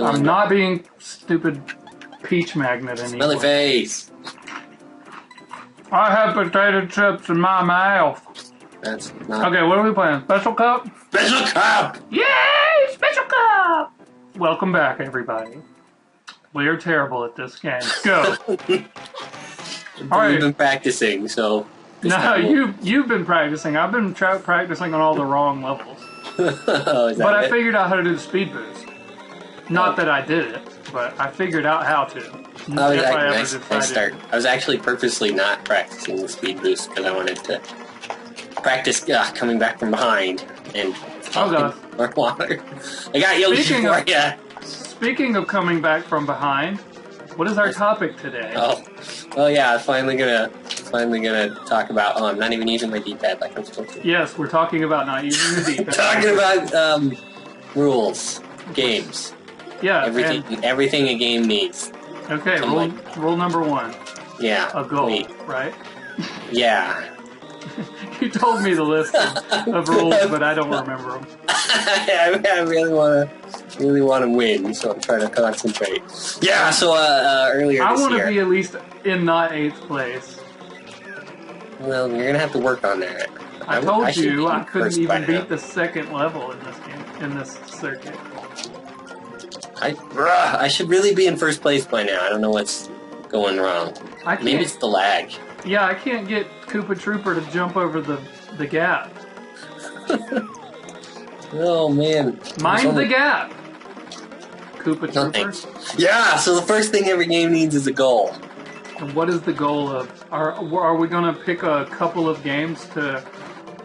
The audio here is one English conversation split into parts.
I'm not being stupid peach magnet anymore. Smelly face. I have potato chips in my mouth. That's not... Okay, what are we playing? Special Cup? Special Cup! Yay! Special Cup! Welcome back, everybody. We are terrible at this game. Go. We've been practicing, so... No, you've been practicing. I've been practicing on all the wrong levels. But I figured out how to do the speed boost. Not that I did it, but I figured out how to. I was actually purposely not practicing the speed boost because I wanted to practice coming back from behind and more water. I got Yoshi for ya. Speaking of coming back from behind, what is our topic today? Oh yeah, I'm finally gonna talk about. Oh, I'm not even using my D-pad like I'm supposed to. Yes, we're talking about not using the D-pad. Talking about rules, games. Yeah, everything a game needs. Okay, rule number 1. Yeah. A goal, right? Yeah. You told me the list of rules, but I don't remember them. I really want to win, so I'm trying to concentrate. Yeah. So earlier I this year, want to be at least in not 8th place. Well, you're gonna have to work on that. I told you I couldn't even beat the 2nd level in this game, in this circuit. I should really be in 1st place by now. I don't know what's going wrong. Maybe it's the lag. Yeah, I can't get Koopa Troopa to jump over the gap. Oh man! Mind the gap, Koopa Troopa. Yeah. So the first thing every game needs is a goal. And what is the goal of? Are we going to pick a couple of games to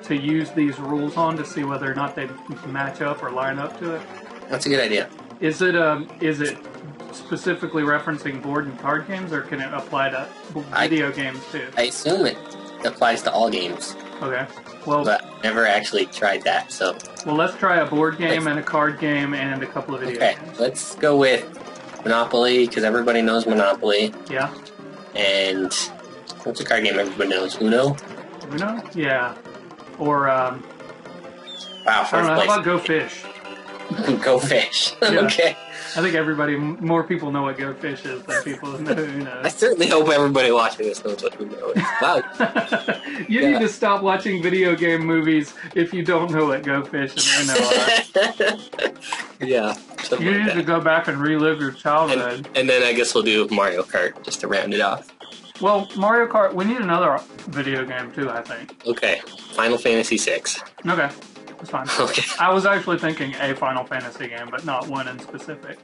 use these rules on to see whether or not they match up or line up to it? That's a good idea. Is it specifically referencing board and card games, or can it apply to video games too? I assume it applies to all games. Okay. Well, but never actually tried that. So. Well, let's try a board game and a card game and a couple of video games. Okay, let's go with Monopoly because everybody knows Monopoly. Yeah. And what's a card game everybody knows? Uno. Uno? Yeah. Or wow. I don't know. How about Go Fish? Go Fish. Yeah. Okay. I think more people know what Go Fish is than people know Uno. I certainly hope everybody watching this knows what Uno is. Wow. You need to stop watching video game movies if you don't know what Go Fish and Uno are. Yeah. You need to go back and relive your childhood. And then I guess we'll do Mario Kart just to round it off. Well, Mario Kart, we need another video game too, I think. Okay. Final Fantasy VI. Okay. That's fine. Okay. I was actually thinking a Final Fantasy game, but not one in specific.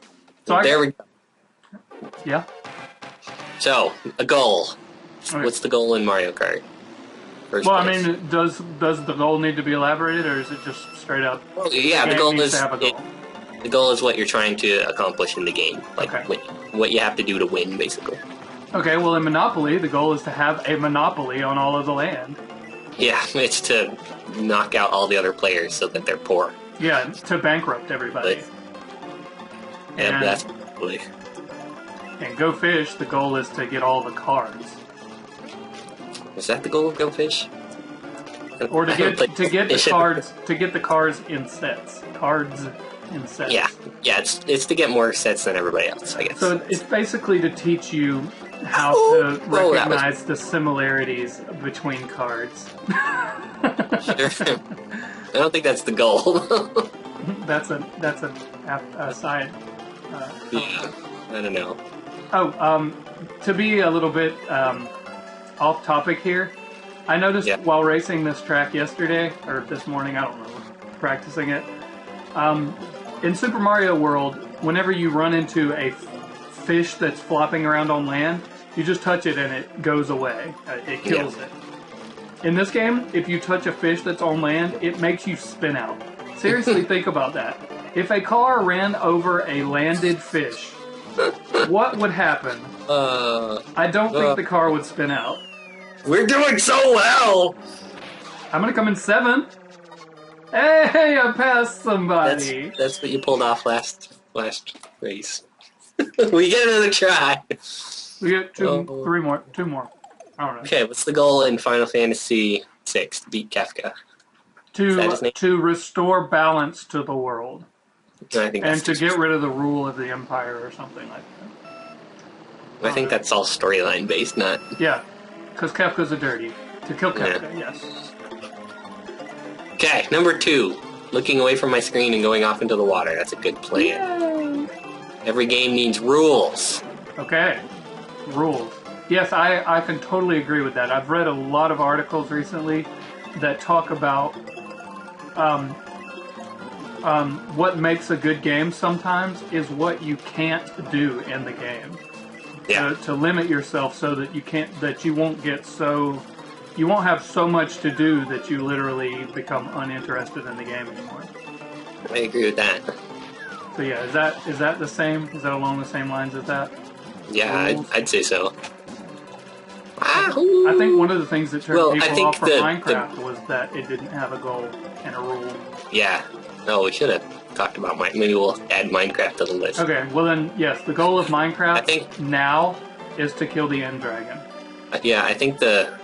So there we go. Yeah. So, a goal. Okay. What's the goal in Mario Kart? First place. I mean, does the goal need to be elaborated, or is it just straight up? Well, yeah, the goal is to have a goal? The goal is what you're trying to accomplish in the game, like what you have to do to win, basically. Okay. Well, in Monopoly, the goal is to have a monopoly on all of the land. Yeah, it's to knock out all the other players so that they're poor. Yeah, to bankrupt everybody. And that's really. And Go Fish, the goal is to get all the cards. Is that the goal of Go Fish? Or to get the cards in sets. Cards in sets. Yeah, it's to get more sets than everybody else, I guess. So it's basically to teach you how to recognize the similarities between cards. Sure. I don't think that's the goal. That's a side. Yeah, I don't know. Oh, to be a little bit off topic here, I noticed while racing this track yesterday, or this morning, I don't remember, practicing it, in Super Mario World, whenever you run into a fish that's flopping around on land, you just touch it and it goes away. It kills it. In this game, if you touch a fish that's on land, it makes you spin out. Seriously, think about that. If a car ran over a landed fish, what would happen? I don't think the car would spin out. We're doing so well! I'm gonna come in 7th. Hey, I passed somebody. That's what you pulled off last race. We get another try. We get two more. I don't know. Okay, what's the goal in Final Fantasy VI to beat Kefka? To restore balance to the world. I think and to get rid of the rule of the Empire or something like that. I think that's all storyline based, not... Yeah, because Kefka's a dirty. To kill Kefka, yes. Okay, number 2. Looking away from my screen and going off into the water. That's a good plan. Yay. Every game needs rules. Okay, rules. Yes, I can totally agree with that. I've read a lot of articles recently that talk about what makes a good game sometimes is what you can't do in the game. Yeah. To limit yourself so that you won't have so much to do that you literally become uninterested in the game anymore. I agree with that. So yeah, is that the same? Is that along the same lines as that? Yeah, I'd say so. I think one of the things that turned people off from Minecraft was that it didn't have a goal and a rule. Yeah. No, we should have talked about Minecraft. Maybe we'll add Minecraft to the list. Okay, well then, yes, the goal of Minecraft now is to kill the end dragon. Yeah, I think the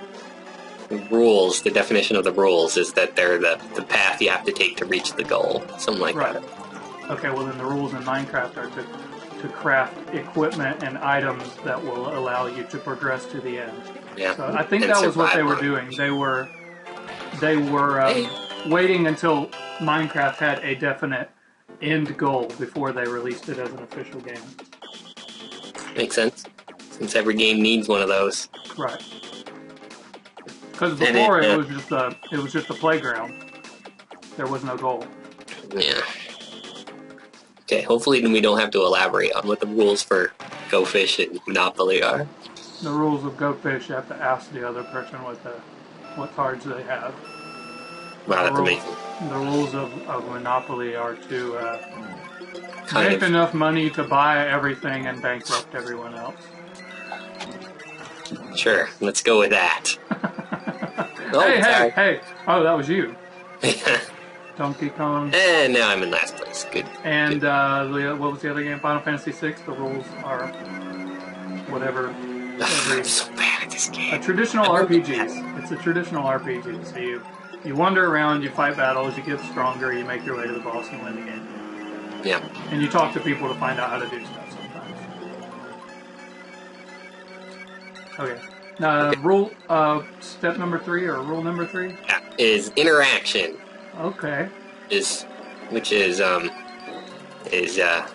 rules, the definition of the rules is that they're the path you have to take to reach the goal. Something like that. Okay, well then the rules in Minecraft are to craft equipment and items that will allow you to progress to the end. Yeah. So I think that was what they were doing. They were waiting until Minecraft had a definite end goal before they released it as an official game. Makes sense. Since every game needs one of those. Right. Because before it was just a playground. There was no goal. Yeah. Okay, hopefully we don't have to elaborate on what the rules for Go Fish and Monopoly are. The rules of Go Fish, you have to ask the other person what cards they have. Wow, that's amazing. The rules of Monopoly are to make enough money to buy everything and bankrupt everyone else. Sure, let's go with that. Hey! Oh, that was you. Donkey Kong. And now I'm in last place. Good. And what was the other game? Final Fantasy VI. The rules are whatever. I'm so bad at this game. A traditional RPGs. It's a traditional RPG. So you wander around, you fight battles, you get stronger, you make your way to the boss, and win the game. Yeah. And you talk to people to find out how to do stuff sometimes. Okay. Rule step number 3 or rule number 3? Yeah, is interaction. Okay. Which is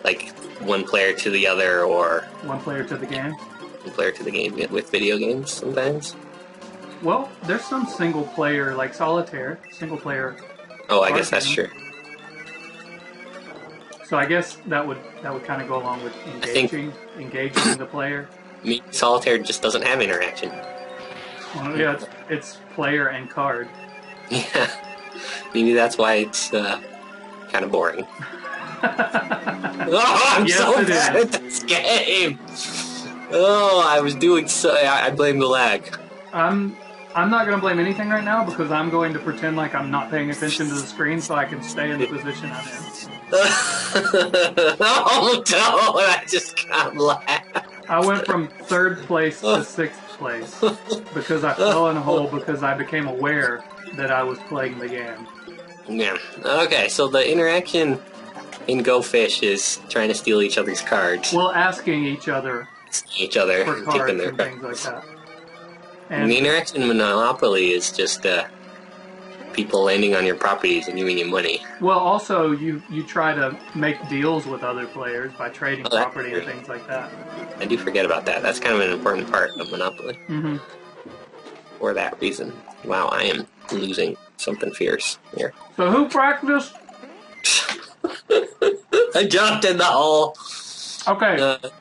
like one player to the other or one player to the game. One player to the game with video games sometimes. Well, there's some single player like Solitaire, single player. Oh, I guess that's true. So I guess that would kind of go along with engaging the player. Solitaire just doesn't have interaction. Well, yeah, it's player and card. Yeah, maybe that's why it's kind of boring. I'm so bad at this game. Oh, I was doing so. I blame the lag. I'm not going to blame anything right now because I'm going to pretend like I'm not paying attention to the screen so I can stay in the position I'm in. Oh no! I just can't laugh. I went from 3rd place to 6th place because I fell in a hole because I became aware that I was playing the game. Yeah. Okay, so the interaction in Go Fish is trying to steal each other's cards. Well, asking each other for cards taking their and things like that. And the interaction in Monopoly is just people landing on your properties and giving you money. Well, also, you try to make deals with other players by trading property and things like that. I do forget about that. That's kind of an important part of Monopoly. Mm-hmm. For that reason. Wow, I am losing something fierce here. So who practiced? I jumped in the hole. Okay,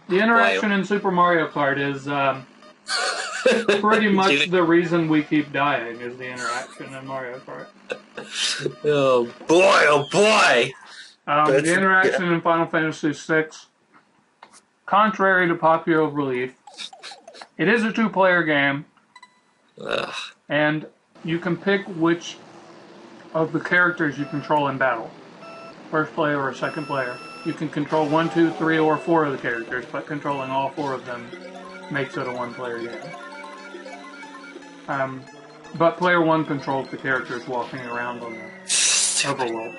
the interaction in Super Mario Kart is pretty much the reason we keep dying is the interaction in Mario Kart. Oh boy! The interaction in Final Fantasy VI, contrary to popular belief, it is a 2-player game, and you can pick which of the characters you control in battle. First player or second player. You can control 1, 2, 3, or 4 of the characters, but controlling all 4 of them makes it a 1-player game. But player 1 controls the characters walking around on the overworld.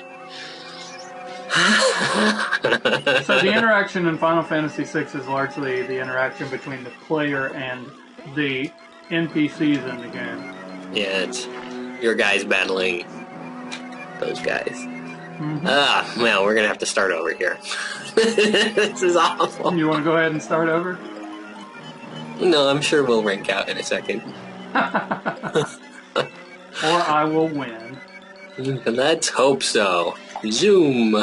So the interaction in Final Fantasy VI is largely the interaction between the player and the NPCs in the game. Yeah, it's your guys battling those guys. Well, we're gonna have to start over here. This is awful. You want to go ahead and start over? No, I'm sure we'll rank out in a second. Or I will win. Let's hope so. Zoom.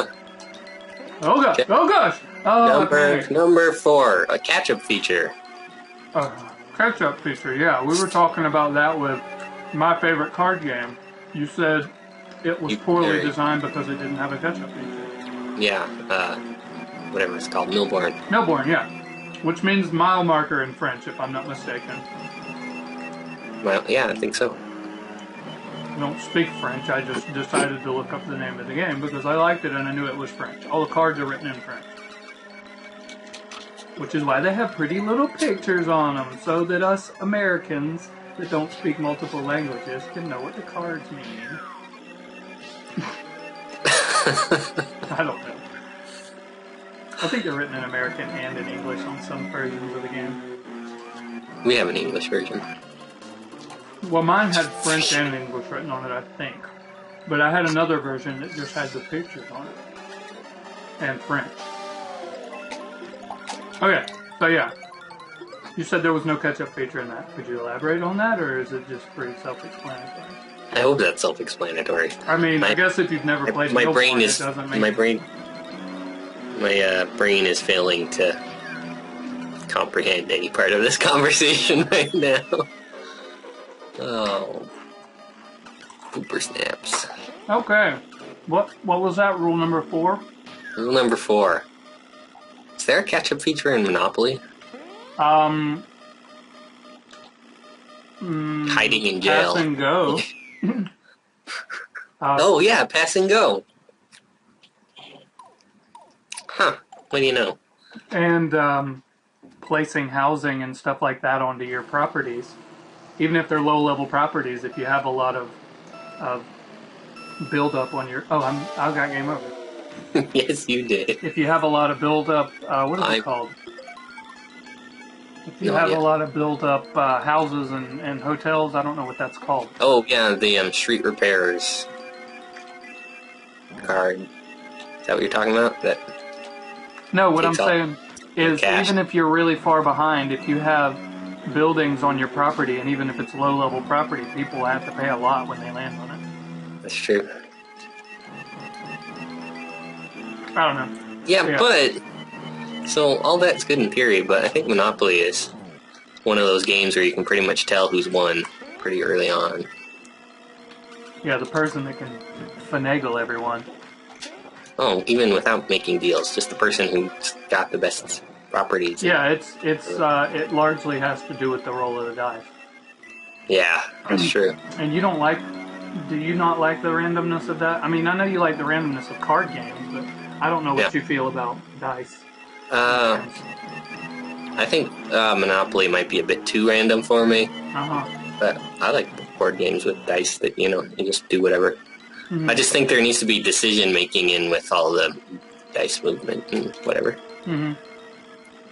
Oh gosh! Oh gosh! Oh, number 4, a catch-up feature. Catch-up feature, yeah. We were talking about that with my favorite card game. You said it was poorly designed because it didn't have a catch-up feature. Yeah, whatever it's called, Millborn. Millborn, yeah. Which means mile marker in French, if I'm not mistaken. Well, yeah, I think so. I don't speak French, I just decided to look up the name of the game because I liked it and I knew it was French. All the cards are written in French. Which is why they have pretty little pictures on them, so that us Americans that don't speak multiple languages can know what the cards mean. I don't know. I think they're written in American and in English on some versions of the game. We have an English version. Well, mine had French and English written on it, I think. But I had another version that just had the pictures on it. And French. Okay, so yeah. You said there was no catch-up feature in that. Could you elaborate on that, or is it just pretty self-explanatory? I hope that's self-explanatory. I mean, I guess if you've never played my brain is, it doesn't make My brain is failing to comprehend any part of this conversation right now. Oh. Pooper snaps. Okay. What was that, rule number 4? Rule number 4. Is there a catch-up feature in Monopoly? Hiding in jail. Pass and go. Oh, yeah, pass and go. Huh. What do you know? And placing housing and stuff like that onto your properties. Even if they're low-level properties, if you have a lot of build-up on your... Oh, I got game over. Yes, you did. If you have a lot of build-up... what is it called? If you have a lot of build-up houses and hotels, I don't know what that's called. Oh, yeah, the street repairers card. Is that what you're talking about? No, what I'm saying is even if you're really far behind, if you have buildings on your property, and even if it's low-level property, people have to pay a lot when they land on it. That's true. I don't know. Yeah, but... So, all that's good in theory, but I think Monopoly is one of those games where you can pretty much tell who's won pretty early on. Yeah, the person that can finagle everyone. Oh, even without making deals, just the person who's got the best properties. Yeah, it largely has to do with the roll of the dice. Yeah, that's true. And do you not like the randomness of that? I mean, I know you like the randomness of card games, but I don't know what you feel about dice. I think Monopoly might be a bit too random for me. But I like board games with dice that, you just do whatever. Mm-hmm. I just think there needs to be decision-making in with all the dice movement and whatever. Mm-hmm.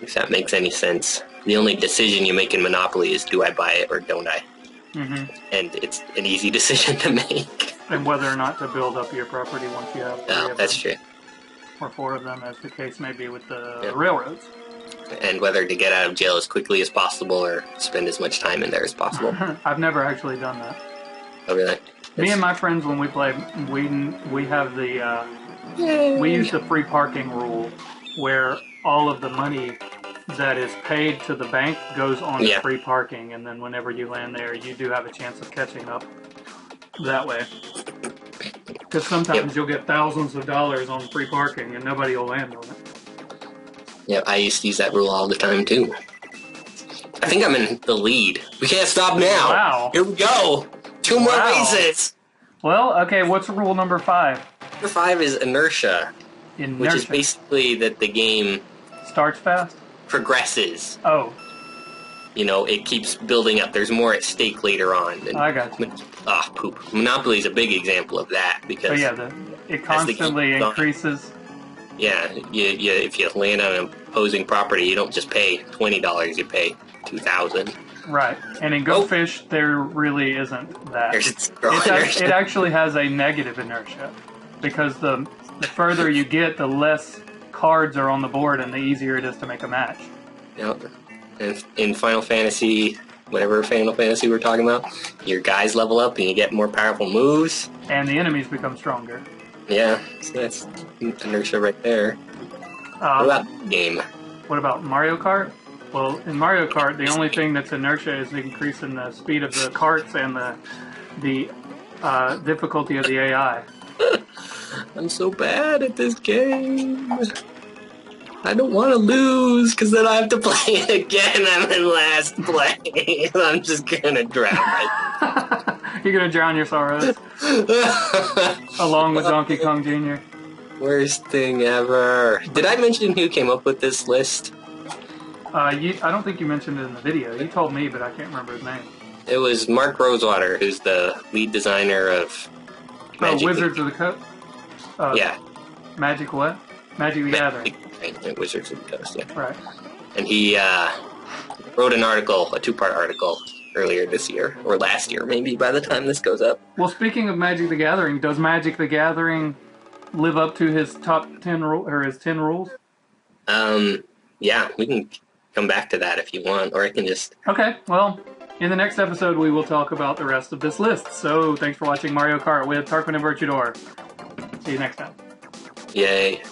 If that makes any sense. The only decision you make in Monopoly is, do I buy it or don't I? Mm-hmm. And it's an easy decision to make. And whether or not to build up your property once you have 3 of them. That's true. Or 4 of them, as the case may be with the railroads. And whether to get out of jail as quickly as possible or spend as much time in there as possible. I've never actually done that. Oh, really? Me and my friends, when we play, we have the... we use the free parking rule, where all of the money that is paid to the bank goes on to free parking, and then whenever you land there, you do have a chance of catching up that way. Because sometimes you'll get thousands of dollars on free parking and nobody will land on it. Yeah, I used to use that rule all the time too. I think I'm in the lead. We can't stop now. Wow. Here we go. 2 more races. Well, okay, what's rule number 5? Number 5 is Inertia. Which is basically that the game... starts fast? Progresses. Oh. It keeps building up. There's more at stake later on. I got you. Poop. Monopoly is a big example of that because... So yeah, it constantly increases. Yeah, if you land on an opposing property, you don't just pay $20, you pay $2,000. Right, and in Go Fish, there really isn't that. It actually has a negative inertia, because the further you get, the less cards are on the board, and the easier it is to make a match. Yep. And in Final Fantasy, whatever Final Fantasy we're talking about, your guys level up and you get more powerful moves. And the enemies become stronger. Yeah, so that's inertia right there. What about the game? What about Mario Kart? Well, in Mario Kart, the only thing that's inertia is the increase in the speed of the carts and the difficulty of the AI. I'm so bad at this game. I don't want to lose, because then I have to play it again. I'm in last place. I'm just gonna drown. You're gonna drown your sorrows. Along with Donkey Kong Jr. Worst thing ever. Did I mention who came up with this list? I don't think you mentioned it in the video. You told me, but I can't remember his name. It was Mark Rosewater, who's the lead designer of Wizards of the Coast? Yeah. Magic what? Magic the Gathering. Wizards of the Coast, yeah. Right. And he wrote an article, a 2-part article, earlier this year, or last year maybe, by the time this goes up. Well, speaking of Magic the Gathering, does Magic the Gathering live up to his top 10 or his 10 rules? Yeah, we can come back to that if you want, or I can just... Okay, well, in the next episode we will talk about the rest of this list. So, thanks for watching Mario Kart with Tarquinn and Bertrudor. See you next time. Yay.